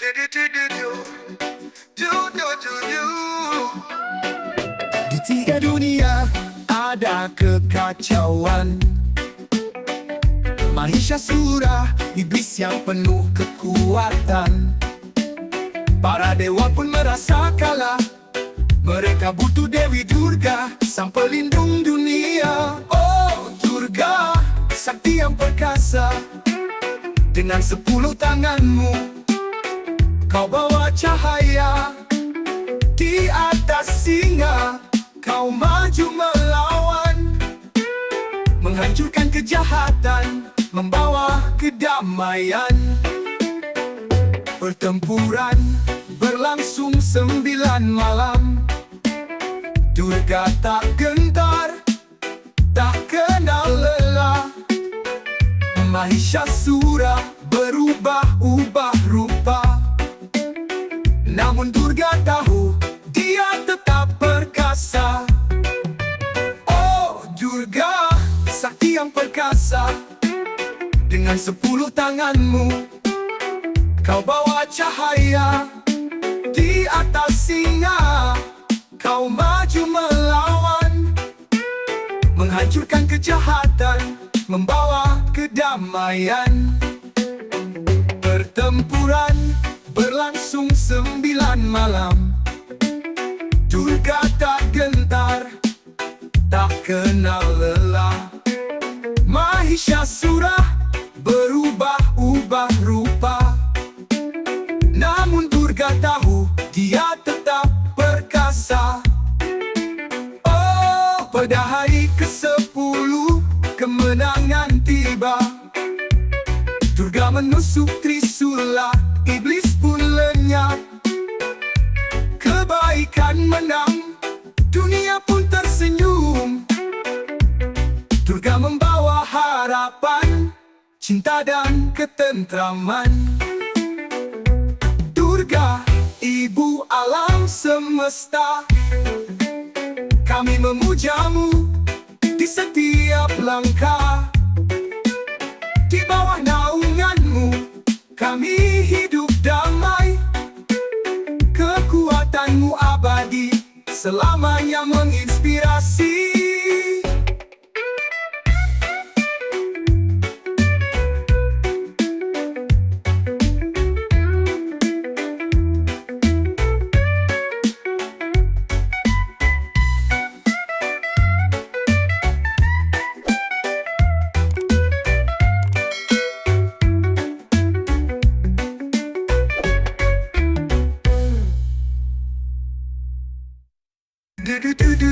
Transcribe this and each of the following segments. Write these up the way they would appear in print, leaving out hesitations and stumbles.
Di tiga dunia ada kekacauan. Mahishasura, iblis yang penuh kekuatan. Para dewa pun merasa kalah. Mereka butuh Dewi Durga, sang pelindung dunia. Oh Durga, sakti yang perkasa. Dengan 10 tanganmu kau bawa cahaya. Di atas singa kau maju melawan, menghancurkan kejahatan, membawa kedamaian. Pertempuran berlangsung 9 malam. Durga tak gentar, tak kenal lelah. Mahishasura berubah-ubah rupa. Namun Durga tahu dia tetap perkasa. Oh Durga, sakti yang perkasa. Dengan 10 tanganmu kau bawa cahaya. Di atas singa kau maju melawan, menghancurkan kejahatan, membawa kedamaian. Pertempuran berlangsung 9 malam. Durga tak gentar, tak kenal lelah. Mahishasura berubah-ubah rupa. Namun Durga tahu dia tetap perkasa. Oh, pada hari ke-10 kemenangan tiba. Durga menusuk Trisula, iblis pun lenyap. Kebaikan menang, dunia pun tersenyum. Durga membawa harapan, cinta dan ketentraman. Durga, ibu alam semesta, kami memujamu di setiap langkah. Di bawah naunganmu kami hidup damai. Kekuatanmu abadi, selamanya menginspirasi. Do do do do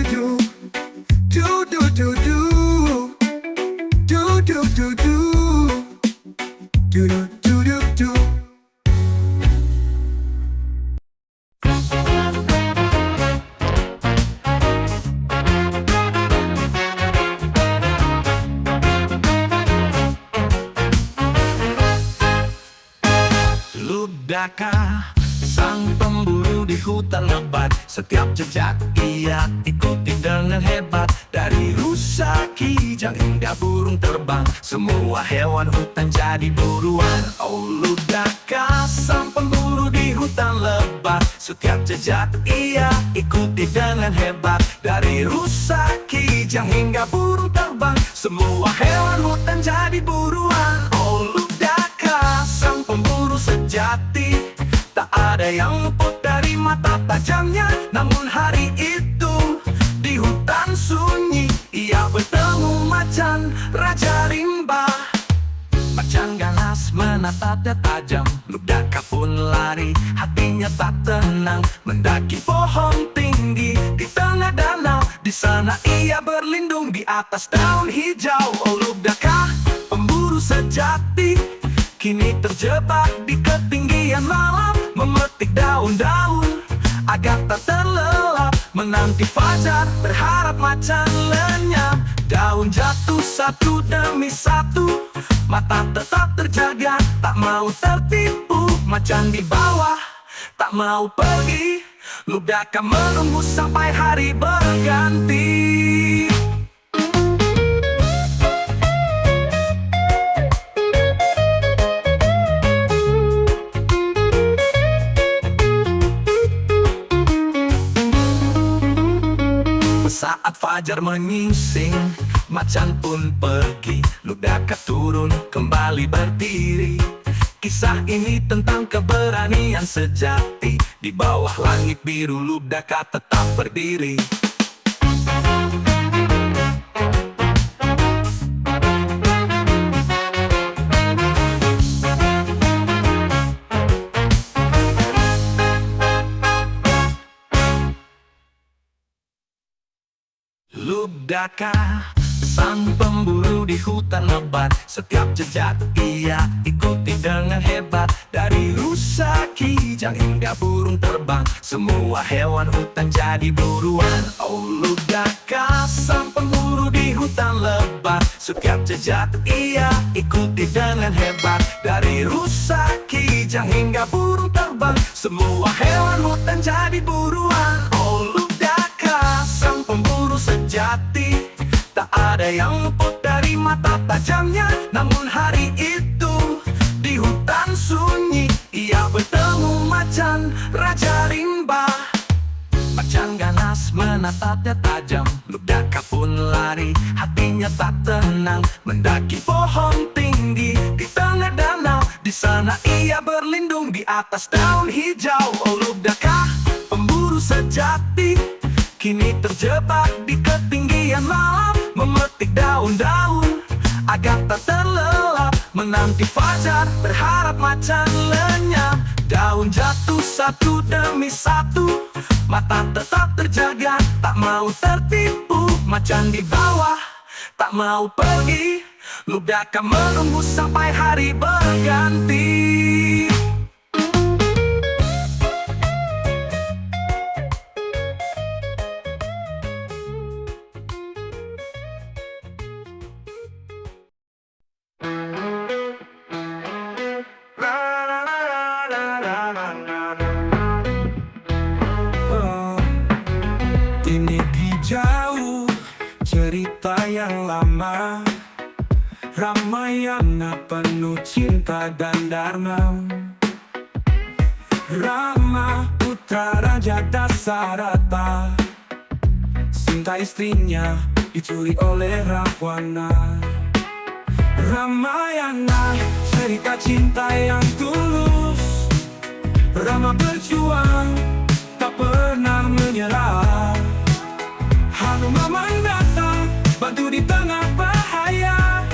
do do do do do do do do do do do do do. Ludaka, sang pemburu di hutan lebat. Setiap jejak ia ikuti dengan hebat. Dari rusa, kijang hingga burung terbang, semua hewan hutan jadi buruan. Oh Ludaka, sang pemburu di hutan lebat. Setiap jejak ia ikuti dengan hebat. Dari rusa, kijang hingga burung terbang, semua hewan hutan jadi buruan. Oh Ludaka, sang pemburu sejati. Tak ada yang luput dari mata tajamnya. Namun hari itu di hutan sunyi ia bertemu macan Raja Rimba. Macan ganas menatapnya tajam. Ludaka pun lari, hatinya tak tenang. Mendaki pohon tinggi di tengah danau. Di sana ia berlindung di atas daun hijau. Oh Ludaka, pemburu sejati, kini terjebak di ketinggian malam. Memetik daun-daun agar tak terlelap. Menanti fajar berharap macan lenyap. Daun jatuh satu demi satu, mata tetap terjaga, tak mau tertipu. Macan di bawah tak mau pergi. Ludaka menunggu sampai hari berganti. fajar menyingsing, macan pun pergi, Ludaka turun kembali berdiri. Kisah ini tentang keberanian sejati, di bawah langit biru Ludaka tetap berdiri. Ludaka, sang pemburu di hutan lebat, setiap jejak ia ikuti dengan hebat. Dari rusa kijang hingga burung terbang, semua hewan hutan jadi buruan. Oh Ludaka, sang pemburu di hutan lebat, setiap jejak ia ikuti dengan hebat. Dari rusa kijang hingga burung terbang, semua hewan hutan jadi buruan. Oh Ludaka, sang pemburu sejati, tak ada yang luput dari mata tajamnya. Namun hari itu di hutan sunyi, ia bertemu macan Raja Rimba. Macan ganas menatapnya tajam, Ludaka pun lari, hatinya tak tenang. Mendaki pohon tinggi di tengah danau, di sana ia berlindung di atas daun hijau. Oh Ludaka, pemburu sejati, kini terjebak di ketinggian malam, memetik daun-daun agar tak terlelap, menanti fajar berharap macan lenyap. Daun jatuh satu demi satu, mata tetap terjaga, tak mau tertipu. Macan di bawah tak mau pergi, Ludaka menunggu sampai hari berganti. Ini di jauh cerita yang lama, Ramayana penuh cinta dan dharma. Rama putra Raja Dasarata, Sinta istrinya dicuri oleh Rahwana. Ramayana cerita cinta yang tulus, Rama berjuang tak pernah menyerah. Hanuman datang bantu di tengah bahaya,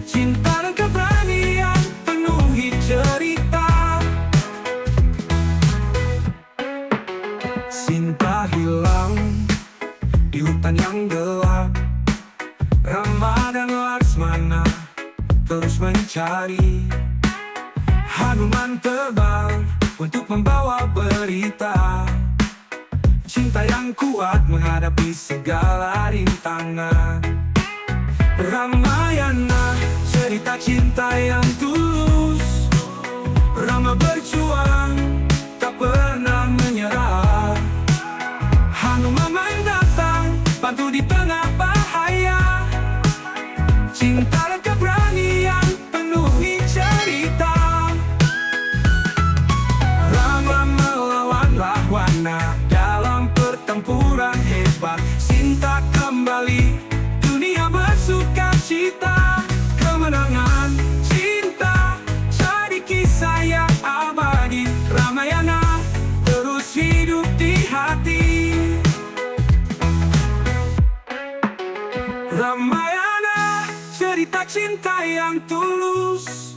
cinta dan keberanian penuhi cerita. Sinta hilang di hutan yang gelap, Rama dan Laksmana terus mencari. Hanuman terbang untuk membawa berita, cinta yang kuat menghadapi segala rintangan. Ramayana cerita cinta yang tulus, Rama berjuang tak pernah menyerah. Hanuman datang bantu di tengah bahaya, cinta dan keberanian penuhi cerita. Rama melawan Rahwana dalam pertempuran hebat, Sinta kembali, dunia bersuka cita. Kemenangan cinta jadi kisah yang abadi, Ramayana terus hidup di hati. Ramayana cerita cinta yang tulus,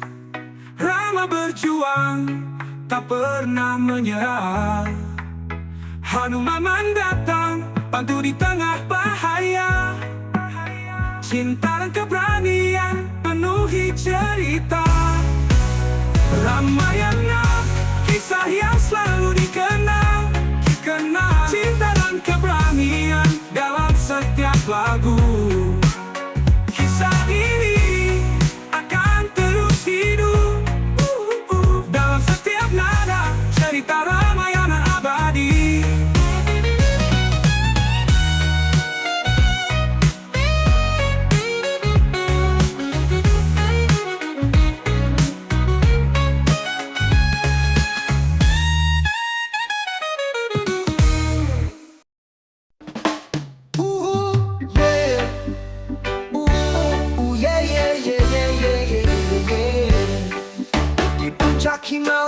Rama berjuang tak pernah menyerah. Hanuman datang bantu di tengah bahaya, cinta dan keberanian penuhi cerita. Ramayana kisah yang selalu dikenang, cinta dan keberanian dalam setiap lagu. Kisah ini akan terus hidup dalam setiap nada, cerita Ramayana abadi.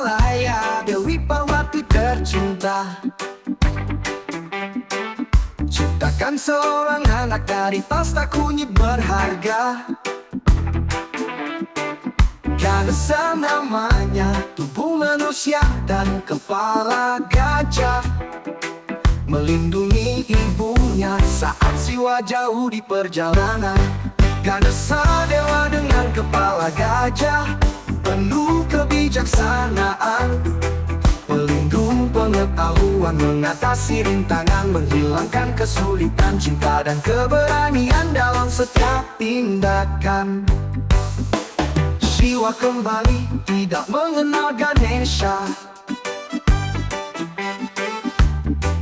Himalaya, Dewi Parwati tercinta. Ciptakan seorang anak dari pasta kunyit berharga. Ganesha namanya, tubuh manusia dan kepala gajah. Melindungi ibunya saat siwa jauh di perjalanan. Ganesha dewa dengan kepala gajah, penuh kebijaksanaan. Pelindung pengetahuan, mengatasi rintangan, menghilangkan kesulitan, cinta dan keberanian dalam setiap tindakan. Siwa kembali tidak mengenal Ganesha.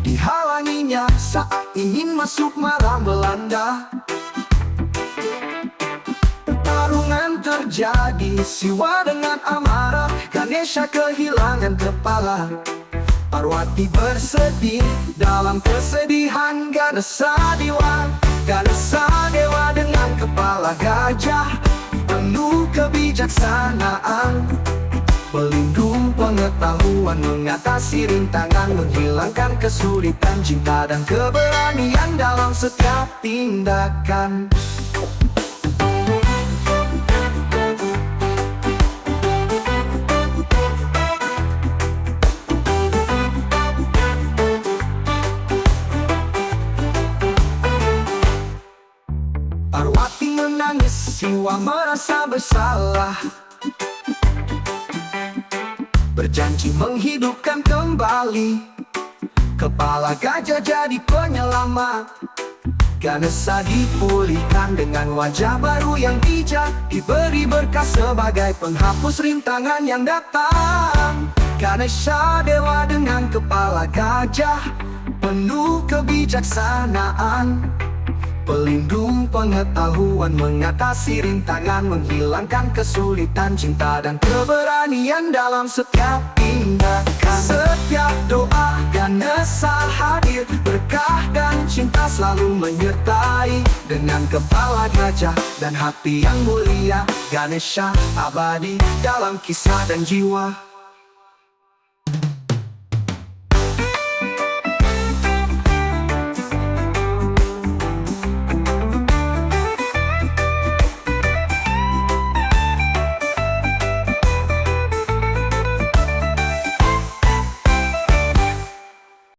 Dihalanginya saat ingin masuk malam Belanda. Pertarungan terjadi, Siwa dengan amarah, Ganesha kehilangan kepala. Parwati bersedih, dalam kesedihan Ganesha dewa dengan kepala gajah, penuh kebijaksanaan. Pelindung pengetahuan, mengatasi rintangan, menghilangkan kesulitan, cinta dan keberanian dalam setiap tindakan. Parwati menangis, Siwa merasa bersalah, berjanji menghidupkan kembali kepala gajah jadi penyelamat. Ganesha dipulihkan dengan wajah baru yang bijak, diberi berkah sebagai penghapus rintangan yang datang. Ganesha dewa dengan kepala gajah, penuh kebijaksanaan. Pelindung pengetahuan, mengatasi rintangan, menghilangkan kesulitan, cinta dan keberanian dalam setiap tindakan. Setiap doa Ganesha hadir, berkah dan cinta selalu menyertai. Dengan kepala gajah dan hati yang mulia, Ganesha abadi dalam kisah dan jiwa.